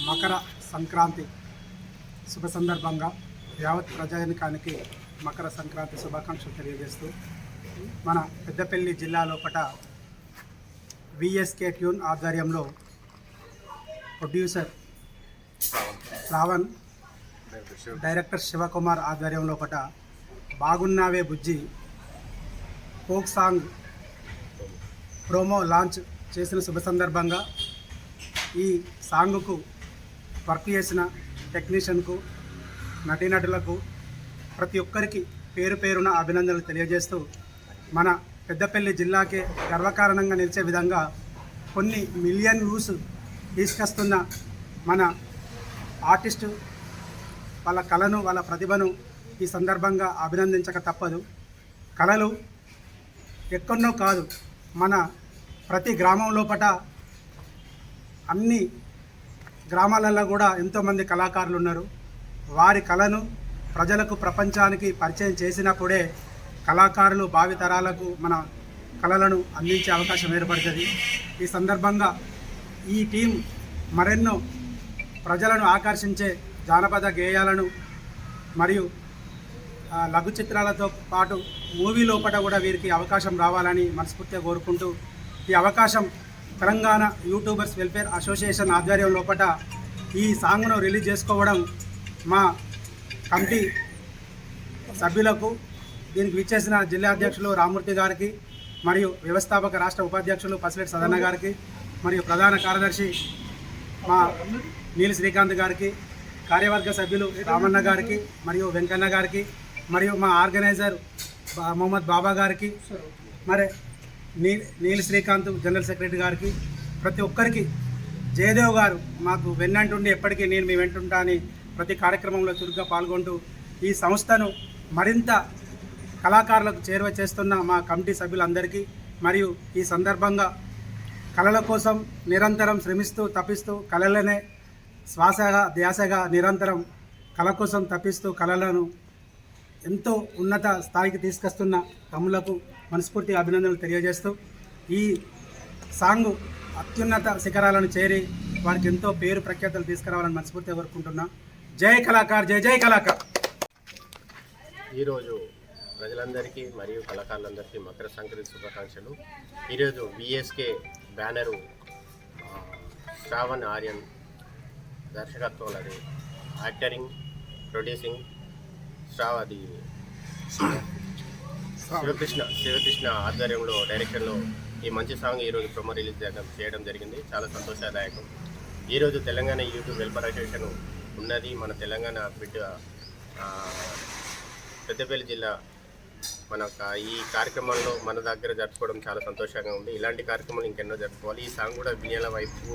మకర సంక్రాంతి శుభ సందర్భంగా యావత్ ప్రజానికానికి మకర సంక్రాంతి శుభాకాంక్షలు తెలియజేస్తూ మన పెద్దపల్లి జిల్లా లోపల విఎస్కే ట్యూన్ ఆధ్వర్యంలో ప్రొడ్యూసర్ శ్రావణ్, డైరెక్టర్ శివకుమార్ ఆధ్వర్యం లోపల బాగున్నావే బుజ్జి ఫోక్ సాంగ్ ప్రోమో లాంచ్ చేసిన శుభ సందర్భంగా ఈ సాంగ్కు వర్క్ చేసిన టెక్నీషియన్కు, నటీనటులకు ప్రతి ఒక్కరికి పేరు పేరున అభినందనలు తెలియజేస్తూ మన పెద్దపల్లి జిల్లాకే గర్వకారణంగా నిలిచే విధంగా కొన్ని మిలియన్ వ్యూస్ తీసుకొస్తున్న మన ఆర్టిస్టు వాళ్ళ కళను, వాళ్ళ ప్రతిభను ఈ సందర్భంగా అభినందించక తప్పదు. కళలు ఎక్కడో కాదు, మన ప్రతి గ్రామం లోపల అన్ని గ్రామాలలో కూడా ఎంతోమంది కళాకారులు ఉన్నారు. వారి కళను ప్రజలకు, ప్రపంచానికి పరిచయం చేసినప్పుడే కళాకారులు భావితరాలకు మన కళలను అందించే అవకాశం ఏర్పడుతుంది. ఈ సందర్భంగా ఈ టీం మరెన్నో ప్రజలను ఆకర్షించే జానపద గేయాలను మరియు లఘు చిత్రాలతో పాటు మూవీ లోపల కూడా వీరికి అవకాశం రావాలని మనస్ఫూర్తిగా కోరుకుంటూ, ఈ అవకాశం తెలంగాణ యూట్యూబర్స్ వెల్ఫేర్ అసోసియేషన్ ఆధ్వర్యం లోపల ఈ సాంగ్ను రిలీజ్ చేసుకోవడం మా కమిటీ సభ్యులకు, దీనికి విచ్చేసిన జిల్లా అధ్యక్షులు రామూర్తి గారికి మరియు వ్యవస్థాపక రాష్ట్ర ఉపాధ్యక్షులు పసిలెట్ సదన్న గారికి మరియు ప్రధాన కార్యదర్శి మా నీలి శ్రీకాంత్ గారికి, కార్యవర్గ సభ్యులు రామన్న గారికి మరియు వెంకన్న గారికి మరియు మా ఆర్గనైజర్ మొహమ్మద్ బాబా గారికి, మరి నీలి శ్రీకాంత్ జనరల్ సెక్రటరీ గారికి, ప్రతి ఒక్కరికి జయదేవ్ గారు మాకు వెన్నంటుండి ఎప్పటికీ నేను మీ వెంటుంటా అని ప్రతి కార్యక్రమంలో చురుగ్గా పాల్గొంటూ ఈ సంస్థను మరింత కళాకారులకు చేరువ చేస్తున్న మా కమిటీ సభ్యులందరికీ, మరియు ఈ సందర్భంగా కళల కోసం నిరంతరం శ్రమిస్తూ తప్పిస్తూ కళలనే శ్వాసగా ధ్యాసగా నిరంతరం కళ కోసం తప్పిస్తూ కళలను ఎంతో ఉన్నత స్థాయికి తీసుకొస్తున్న తమ్ములకు మనస్ఫూర్తి అభినందనలు తెలియజేస్తూ ఈ సాంగ్ అత్యున్నత శిఖరాలను చేరి వారికి ఎంతో పేరు ప్రఖ్యాతలు తీసుకురావాలని మనస్ఫూర్తిగా కోరుకుంటున్నా. జై కళాకార్, జై జై కళాకార్. ఈరోజు ప్రజలందరికీ మరియు కళాకారులందరికీ మకర సంక్రాంతి శుభాకాంక్షలు. ఈరోజు విఎస్కే బ్యానరు శ్రావణ్ ఆర్యన్ దర్శకత్వంలో, అది యాక్టరింగ్, ప్రొడ్యూసింగ్ అది శివకృష్ణ ఆధ్వర్యంలో డైరెక్షన్లో ఈ మంచి సాంగ్ ఈరోజు ప్రొమో రిలీజ్ చేయడం జరిగింది. చాలా సంతోషదాయకం. ఈరోజు తెలంగాణ యూట్యూబ్ వెల్ఫేర్ అసోసియేషన్ ఉన్నది మన తెలంగాణ బిడ్డ పెద్దపల్లి జిల్లా. మన ఈ కార్యక్రమంలో మన దగ్గర జరుపుకోవడం చాలా సంతోషంగా ఉంది. ఇలాంటి కార్యక్రమాలు ఇంకెన్నో జరుపుకోవాలి. ఈ సాంగ్ కూడా వినియాల వైపు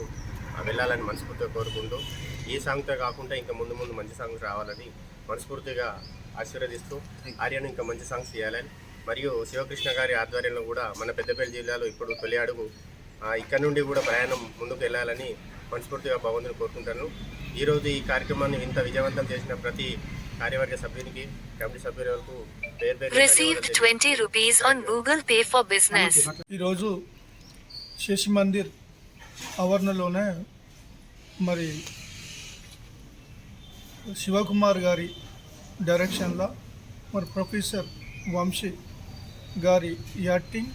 వెళ్ళాలని మనస్ఫూర్తిగా కోరుకుంటూ, ఈ సాంగ్తో కాకుండా ఇంకా ముందు ముందు మంచి సాంగ్స్ రావాలని మనస్ఫూర్తిగా ఆశీర్వదిస్తూ ఆర్యను ఇంకా మంచి సాంగ్స్ చేయాలని, మరియు శివకృష్ణ గారి ఆధ్వర్యంలో కూడా మన పెద్దపల్లి జిల్లాలో ఇప్పుడు తొలి అడుగు, ఇక్కడ నుండి కూడా ప్రయాణం ముందుకు వెళ్ళాలని మనస్ఫూర్తిగా భగవంతుని కోరుకుంటాను. ఈరోజు ఈ కార్యక్రమాన్ని ఇంత విజయవంతం చేసిన ప్రతి కార్యవర్గ సభ్యునికి, కమిటీ సభ్యులకు ఈరోజు శశి మందిర్ ఆవరణలోనే మరి శివకుమార్ గారి డైరెక్షన్లో మరి ప్రొఫెసర్ వంశీ గారి యాక్టింగ్లో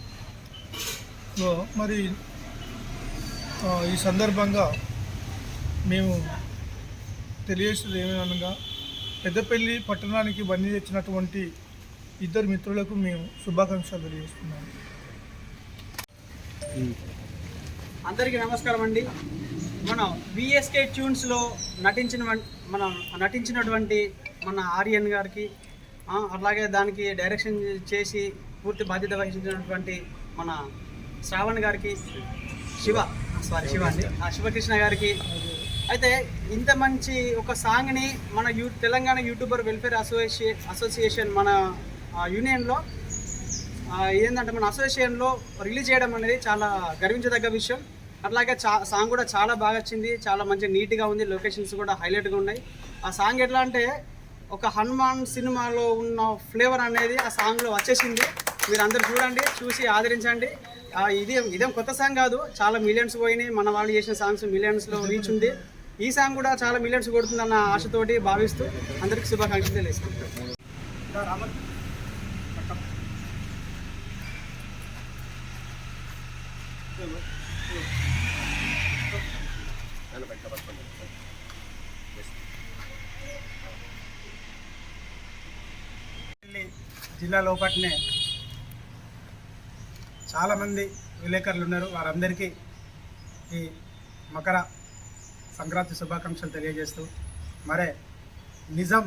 మరి ఈ సందర్భంగా మేము తెలియజేసేది ఏమనగా, పెద్దపల్లి పట్టణానికి బండి తెచ్చినటువంటి ఇద్దరు మిత్రులకు మేము శుభాకాంక్షలు తెలియజేస్తున్నాము. అందరికీ నమస్కారం అండి. మనం విఎస్కే ట్యూన్స్లో నటించినటువంటి మన ఆర్యన్ గారికి, అలాగే దానికి డైరెక్షన్ చేసి పూర్తి బాధ్యత వహించినటువంటి మన శ్రావణ్ గారికి, శివ అండి శివకృష్ణ గారికి. అయితే ఇంత మంచి ఒక సాంగ్ని మన తెలంగాణ యూట్యూబర్ వెల్ఫేర్ అసోసియేషన్ మన యూనియన్లో ఏంటంటే మన అసోసియేషన్లో రిలీజ్ చేయడం అనేది చాలా గర్వించదగ్గ విషయం. అట్లాగే సాంగ్ కూడా చాలా బాగా వచ్చింది, చాలా మంచి నీట్గా ఉంది, లొకేషన్స్ కూడా హైలైట్గా ఉన్నాయి. ఆ సాంగ్ ఎట్లా అంటే ఒక హనుమాన్ సినిమాలో ఉన్న ఫ్లేవర్ అనేది ఆ సాంగ్లో వచ్చేసింది. మీరు అందరు చూడండి, చూసి ఆదరించండి. ఇదేం కొత్త సాంగ్ కాదు, చాలా మిలియన్స్ పోయినాయి. మన వాళ్ళు చేసిన సాంగ్స్ మిలియన్స్లో రీచ్ ఉంది. ఈ సాంగ్ కూడా చాలా మిలియన్స్ కొడుతుందన్న ఆశతోటి భావిస్తూ అందరికీ శుభాకాంక్షలు తెలియజేసుకుంటాం. జిల్లా లోపట్నే చాలామంది విలేకరులు ఉన్నారు. వారందరికీ ఈ మకర సంక్రాంతి శుభాకాంక్షలు తెలియజేస్తూ మరే నిజం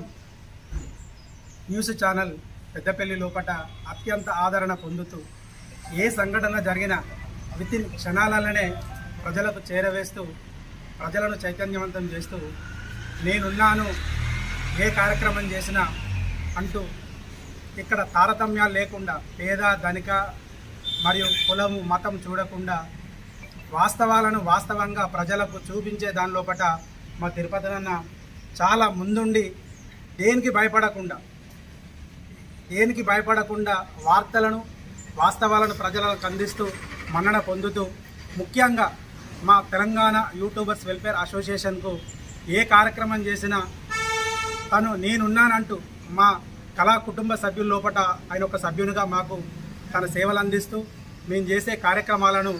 న్యూస్ ఛానల్ పెద్దపల్లి లోపట అత్యంత ఆదరణ పొందుతూ ఏ సంఘటన జరిగినా వితిన్ క్షణాలలోనే ప్రజలకు చేరవేస్తూ ప్రజలను చైతన్యవంతం చేస్తూ నేనున్నాను, ఏ కార్యక్రమం చేసినా అంటూ ఇక్కడ తారతమ్యాలు లేకుండా పేద ధనిక మరియు కులము మతం చూడకుండా వాస్తవాలను వాస్తవంగా ప్రజలకు చూపించే దాని లోపట మా తిరుపతి అన్న చాలా ముందుండి దేనికి భయపడకుండా వాస్తవాలను ప్రజలకు అందిస్తూ మన్నన పొందుతూ ముఖ్యంగా మా తెలంగాణ యూట్యూబర్స్ వెల్ఫేర్ అసోసియేషన్కు ఏ కార్యక్రమం చేసినా తను నేనున్నానంటూ మా కళా కుటుంబ సభ్యుల లోపట ఆయన ఒక సభ్యునిగా మాకు తన సేవలు అందిస్తూ మేము చేసే కార్యక్రమాలను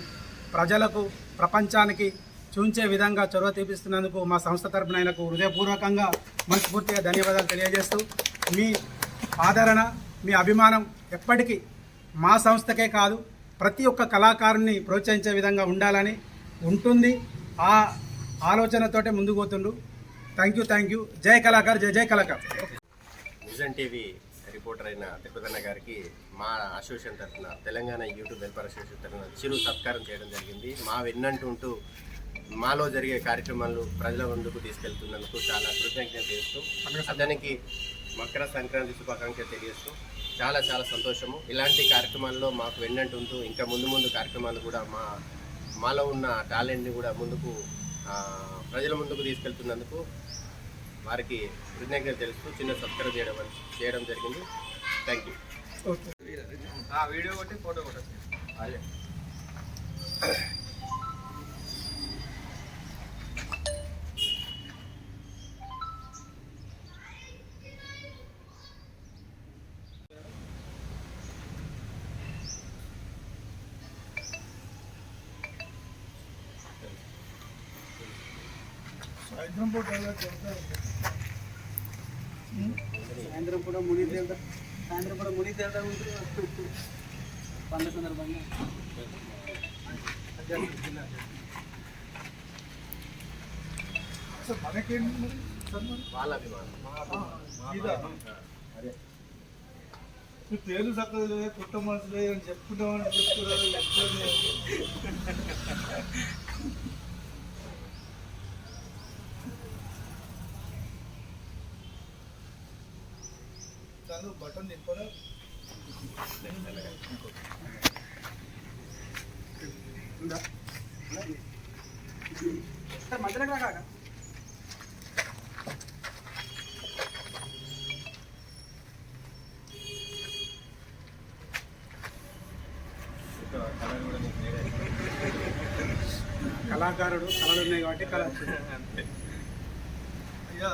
ప్రజలకు ప్రపంచానికి చూంచే విధంగా చొరవ తీపిస్తున్నందుకు మా సంస్థ తరపున ఆయనకు హృదయపూర్వకంగా మనస్ఫూర్తిగా ధన్యవాదాలు తెలియజేస్తూ మీ ఆదరణ మీ అభిమానం ఎప్పటికీ మా సంస్థకే కాదు ప్రతి ఒక్క కళాకారుని ప్రోత్సహించే విధంగా ఉండాలని ఉంటుంది. ఆ ఆలోచనతోటే ముందుకు పోతుండ్రు. Thank you. జై కళాకారు, జై కళాకారు. నిజం టీవీ రిపోర్టర్ అయిన తిరుపతన్న గారికి మా అసోసియేషన్ తరఫున తెలంగాణ యూట్యూబ్ వెల్ఫేర్ అసోసియేషన్ తరఫున చిరు సత్కారం చేయడం జరిగింది. మా వెన్నంటుంటూ మాలో జరిగే కార్యక్రమాలు ప్రజల ముందుకు తీసుకెళ్తున్నందుకు చాలా కృతజ్ఞత చేస్తూ అతనికి మకర సంక్రాంతి శుభాకాంక్షలు తెలియజేస్తూ చాలా సంతోషము. ఇలాంటి కార్యక్రమాల్లో మాకు వెన్నంటుంటూ ఇంకా ముందు కార్యక్రమాలు కూడా మాలో ఉన్న టాలెంట్ని కూడా ముందుకు ప్రజల ముందుకు తీసుకెళ్తున్నందుకు వారికి కృతజ్ఞతలు తెలుస్తూ చిన్న సబ్స్క్రైబ్ చేయడం జరిగింది. Thank you. వీడియో కొట్టి ఫోటో కొట్టచ్చు. సాయంత్రం పూట సాయంత్రం కూడా ముని తేల్దా ఉంటుంది పండుగ సందర్భంగా. మనకేంటి వాళ్ళ అభిమానం మీ పేరు చక్కగా లేదు, కొత్త మనసు లేదు అని చెప్పుకుంటామని చెప్తున్నారు. బటన్ నింపరా మధ్యలో కాక కళాకారుడు కళలు ఉన్నాయి కాబట్టి కళ అయ్యా.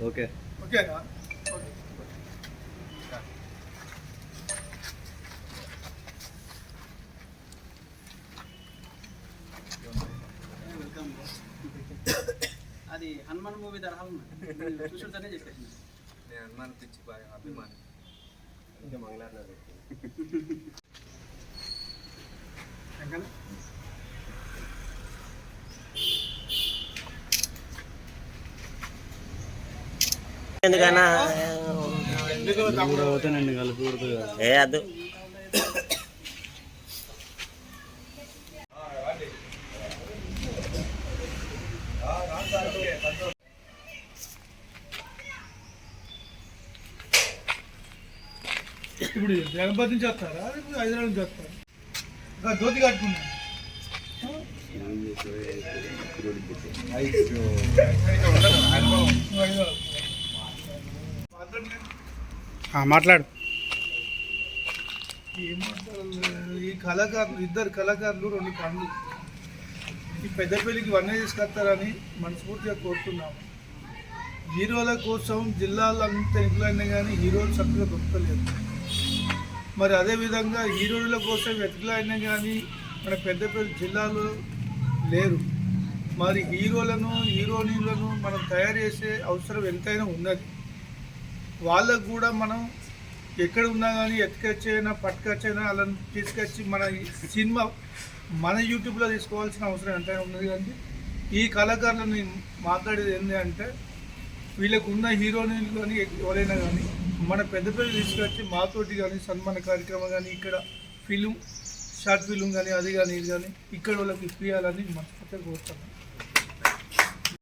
ఓకేనా? అది హనుమాన్ మూవీ తరహాలు చూసుకుంటూనే చెప్పేసి నేను హనుమాన్ పిచ్చి బాగా అభిమాని. ఇంకా మంగళవారం ఎందుకన్నా అవుతానండి కలిపి ఏ అదు ఇప్పుడు గణపతి నుంచి వస్తారా ఇప్పుడు హైదరాబాద్ నుంచి వస్తారా ఇంకా ధోతి కట్టుకున్నాను మాట్లాడు. ఏం మాట్లాడలేదు. ఈ కళాకారులు ఇద్దరు కళాకారులు 2 కళ్ళు ఈ పెద్దపల్లికి ఇవన్నీ తీసుకొస్తారని మనస్ఫూర్తిగా కోరుతున్నాము. హీరోల కోసం జిల్లాలో అంత ఎదులైనా కానీ హీరోలు చక్కగా దొరకలేదు. మరి అదేవిధంగా హీరోల కోసం వెతుకులైనా కానీ మన పెద్దపల్లి జిల్లాలో లేరు. మరి హీరోలను హీరోయిన్లను మనం తయారు చేసే అవసరం ఎంతైనా ఉన్నది. వాళ్ళకు కూడా మనం ఎక్కడ ఉన్నా కానీ ఎత్తుకొచ్చైనా పట్టుకొచ్చైనా వాళ్ళని తీసుకొచ్చి మన సినిమా మన యూట్యూబ్లో తీసుకోవాల్సిన అవసరం ఎంతైనా ఉన్నది. కానీ ఈ కళాకారులను మాట్లాడేది ఏంటి అంటే వీళ్ళకు ఉన్న హీరోయిన్లు కానీ ఎవరైనా కానీ మన పెద్దపల్లి తీసుకొచ్చి మాతోటి కానీ సన్మాన కార్యక్రమం కానీ ఇక్కడ ఫిలిం షార్ట్ ఫిలిం కానీ అది కానీ ఇది కానీ ఇక్కడ వాళ్ళకి ఇప్పియాలని మనస్ఫూర్తిగా కోరుతున్నాను.